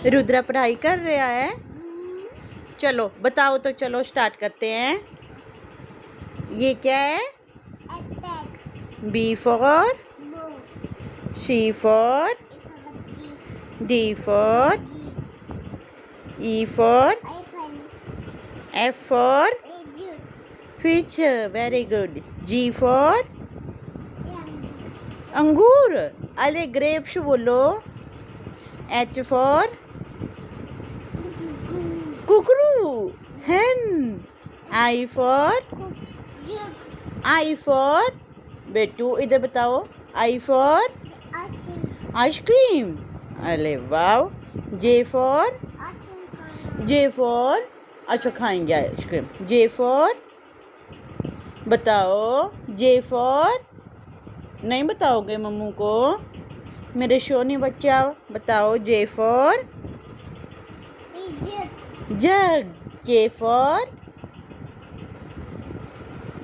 रुद्रा पढ़ाई कर रहा है। चलो बताओ तो, चलो स्टार्ट करते हैं। ये क्या है? B for C for D for E for F for fish, very good. G for अंगूर, अरे ग्रेप्स बोलो। एच फॉर कुकरू, hen। आई फॉर बेटू, इधर बताओ। आई फॉर आइसक्रीम, अरे वाह। जे फॉर अच्छा खाएंगे आइसक्रीम। जे फॉर बताओ। जे फॉर नहीं बताओगे मम्मू को? मेरे शोनी बच्चा बताओ। J for jug. K for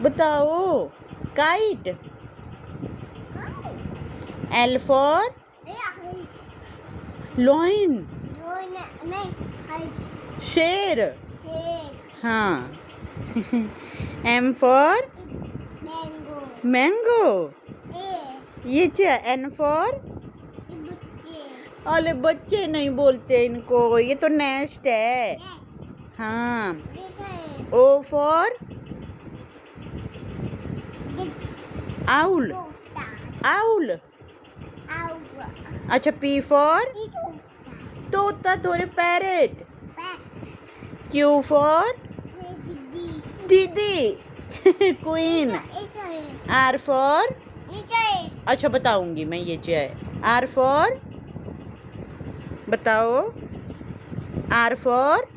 बताओ काइट। एल फॉर लॉइन, शेर। हाँ। M for mango. ये क्या? एन फॉर अरे बच्चे नहीं बोलते इनको, ये तो नेस्ट है। हाँ। O for owl, owl. अच्छा पी फॉर तोता, तोरे पैरेट। क्यू फॉर दीदी, क्वीन। आर फॉर अच्छा बताऊंगी मैं, ये क्या है? आर फॉर बताओ। R for